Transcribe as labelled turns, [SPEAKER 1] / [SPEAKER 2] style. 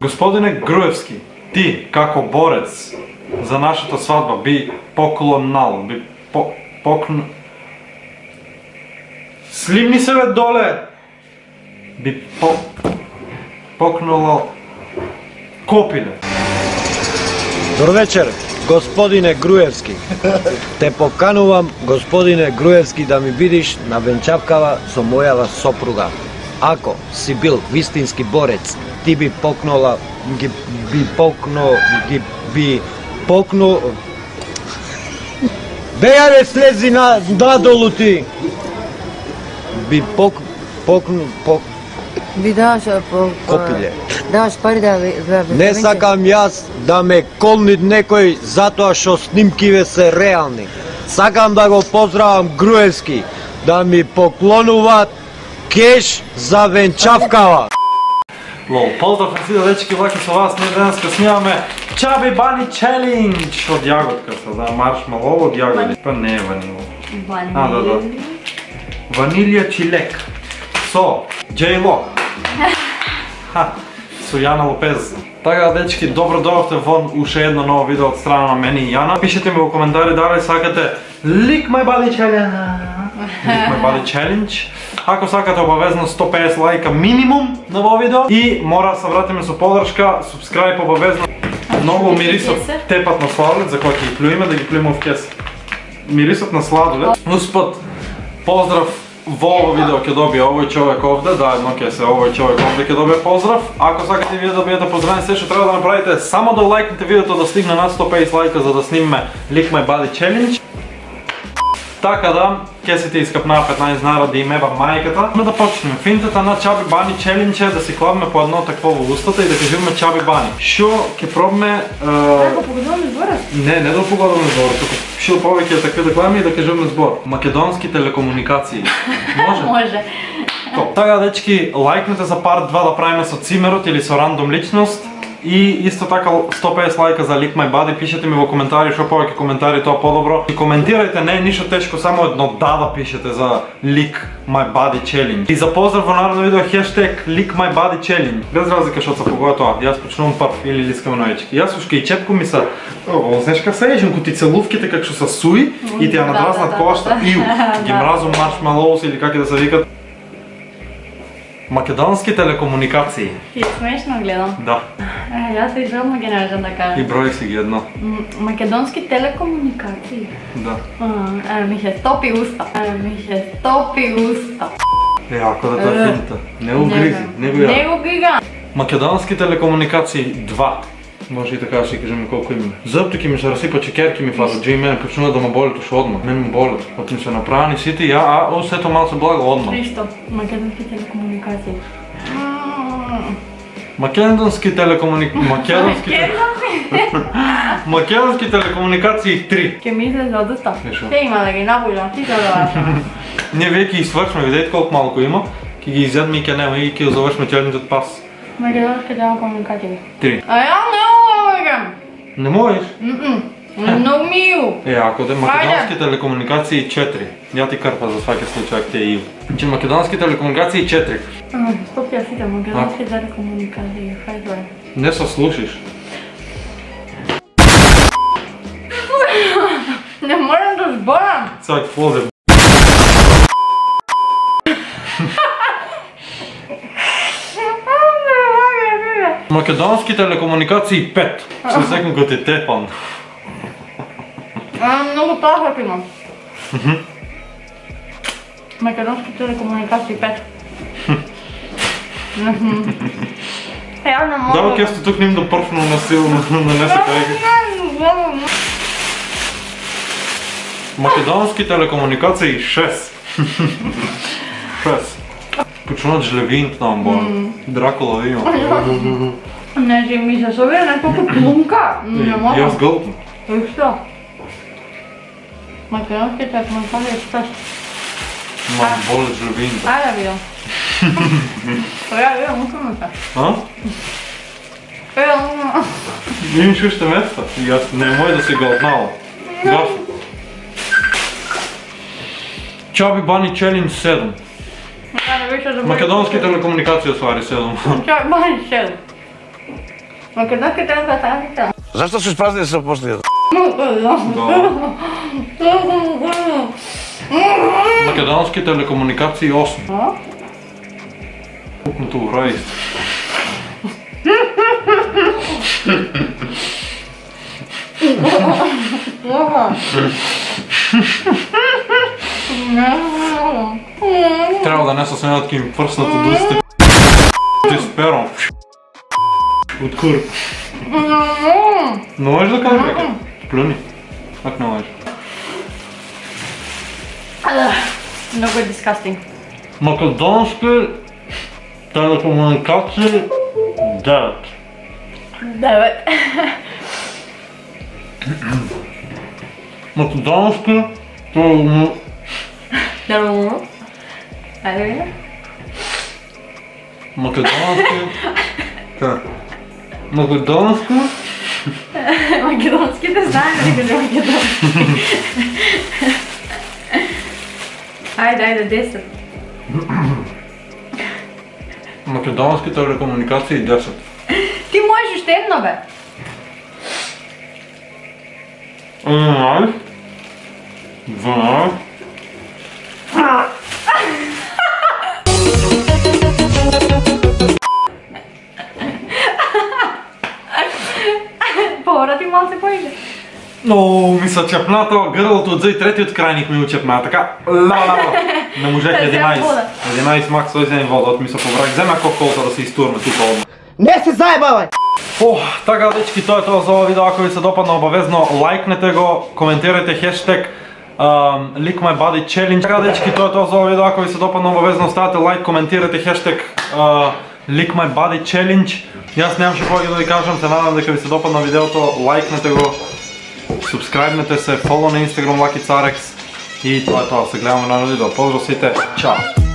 [SPEAKER 1] Господине Груевски, ти, како борец за нашата свадба, би поклонал, би Сливни се бе доле! Би покнулал копиле.
[SPEAKER 2] Добър вечер, господине Груевски. Те поканувам, господине Груевски, да ми бидиш на венчавкава со мојава сопруга. Ако си бил вистински борец, ти би покнул... Беја бе, слези надолу ти! Би
[SPEAKER 3] Ви даваш
[SPEAKER 2] копиле.
[SPEAKER 3] Даваш пари да
[SPEAKER 2] Не сакам јас да ме колни некој затоа што снимкиве се реални. Сакам да го поздравам Груевски, да ми поклонуваат кеш за венчавкава.
[SPEAKER 1] Лол, поздрав на сите дечки, лаки со вас, ние денеска снимаме Чаби Бани Челендж од јаготка са, да, маршмелово од јагоди. Па не е ванило. Ванилија чилек. Со J-Lo. Со Јана Лопез. Така, дечки, добро дојавте во уште едно ново видео од страна на мене и Јана. Пишете ми во коментари дали сакате Lick My Body Challenge. Ако сакате обавезно 150 лајка минимум на во видео и мора да се вратиме со подршка, субскрайб обавезно. Многу мирисот тепат на сладолед за кој ќе ги плюиме, да ги плюиме в кеса. Мирисот на сладолед. Успот, поздрав во ово видео ќе добие овој човек овде, да, едно ќе се овој човек овде ќе добие поздрав. Ако сакате вие да бидете поздравени, се што треба да направите само да лајкнете видеото да стигне над 150 лајка за да снимеме Lick My Body Challenge. Така да, ќе се ти искапнаа 15 динара да им еба мајката. Да почнеме. Финтата на Чаби Бани Челендж е да си клаваме по едно такво во устата и да кажуваме Чаби Бани. Шо ќе пробаме...
[SPEAKER 3] Како погодуваме зборот?
[SPEAKER 1] Не да погодуваме зборот, туку шо повеќе така да клаваме и да кажуваме збор. Македонски телекомуникации. Може?
[SPEAKER 3] Може.
[SPEAKER 1] Така дечки, лајкнете за парт 2 да правиме со цимерот или со рандом личност. И исто така 150 лајка за Lick My Body, пишете ми во коментари, што повеќе коментари тоа подобро. И коментирајте, не е ништо тешко, само едно да пишете за Lick My Body Challenge. И за поздрав во наредно видео хештег Lick My Body Challenge. Без разлика што се погода тоа, јас почнувам прв или лискаме ноечки. Јас ушке и чепко ми се, знаеш как се ежем, ко ти целувките как што се суи и ти ја надразнат кошта, иу, ги мразум маршмелоус или како да се викат. Македонски телекомуникации.
[SPEAKER 3] И смешно гледам.
[SPEAKER 1] Да.
[SPEAKER 3] Јас се изумно ги најдам да кажам.
[SPEAKER 1] И број си ги едно.
[SPEAKER 3] Македонски телекомуникации.
[SPEAKER 1] Да.
[SPEAKER 3] Ми ќе стопи уста.
[SPEAKER 1] Ако да тоа финта. Не го гризи, не го ја.
[SPEAKER 3] Не го григам.
[SPEAKER 1] Македонски телекомуникации 2. Може и така ще кажем колко имаме. Зъбто ки ми се разсипа, чекерки ми фазат, джи и мене почнува да ме болят уж одма. Мен ме болят. От ми се направени сите и сето малко се благо одма.
[SPEAKER 3] Нищо. Македонски телекомуникации.
[SPEAKER 1] Македонски телекомуникации 3.
[SPEAKER 3] Ке ми излезе од уста. Те има да ги набуljam, ти да
[SPEAKER 1] Ние веќе свършме, видете колко малко има. Ке ги изядме и ке нема и ке завършме челенджът пас.
[SPEAKER 3] Македонски телекомуникации.
[SPEAKER 1] 3.
[SPEAKER 3] А ја не мога.
[SPEAKER 1] Не можеш?
[SPEAKER 3] Много мило.
[SPEAKER 1] Ако да македонски телекомуникации 4. Я ти кърпа за всяки случай, ако ти е Иво. Че македонски телекомуникации 4.
[SPEAKER 3] Стоп, я сите, македонски телекомуникации. Хайде.
[SPEAKER 1] Не се слушаш.
[SPEAKER 3] Не можем да зборам.
[SPEAKER 1] Сега ти ползя. Македонски телекомуникации 5. Се секам като ти тепан.
[SPEAKER 3] Много пахът имам. Македонски телекомуникации 5. Я не мога.
[SPEAKER 1] Да, кесто тук ним да пърфно насилно нанесе кайка. Македонски телекомуникации 6. 6. Почнат жлевинт на амбон. Дракула да има.
[SPEAKER 3] Не, че ми се събира някаква плумка. Не мога.
[SPEAKER 1] И аз гълтам.
[SPEAKER 3] И що? Македонски телекомуникации 6.
[SPEAKER 1] Мам, боле жлевинта.
[SPEAKER 3] Айде да видам. Я видам укъмата.
[SPEAKER 1] А? Имаш още места. И аз не може да се гълтнала. Гафо. Чаби Бани Челендж 7. Македонски телекомуникации освари 7.
[SPEAKER 3] Чаби Бани 7. Македонски телекомуникации.
[SPEAKER 4] Zašto su ispraznili se poslije?
[SPEAKER 1] Македонски телекомуникации 8. Пукнато ура ист. Трябва да не са снемат им пръснат от устите. Ти с пером. От кур. Не можеш да кажеш веке? Плюни. Как не можеш?
[SPEAKER 3] Много е disgusting.
[SPEAKER 1] Македонски телекомуникации 9.
[SPEAKER 3] 9.
[SPEAKER 1] Македонски
[SPEAKER 3] Айде.
[SPEAKER 1] Македонски. Македонски.
[SPEAKER 3] Македонските знаем ли къде македонски? Айде, 10.
[SPEAKER 1] Македонски телекомуникации 10.
[SPEAKER 3] Ти можеш още едно, бе.
[SPEAKER 1] 11. 12.
[SPEAKER 3] Повора ти малко се поиде.
[SPEAKER 1] О, ми са чепна това гърлото отзад и третият крайник ми очепна. Така, ла. Не можех 11. 11 макс, той вземе вода от ми се поврах. Взема кока-колата да се изтурме тук отма.
[SPEAKER 2] Не се заебавай!
[SPEAKER 1] Така, дечки, той е това за това видео. Ако ви се допадна, обавезно лайкнете го, коментирайте хештег LickMyBodyChallenge. Така, дечки, той е това за това видео. Ако ви се допадна, обавезно ставате лайк, коментирайте хештег LickMyBodyChallenge. И аз нямаше повече да ви кажам, се надам дека ви се допадна видеото, лайкнете го, субскрайбнете се, фоло на Instagram LuckyCarex и това е това. Се гледаме на видео. Поздрав свите, чао!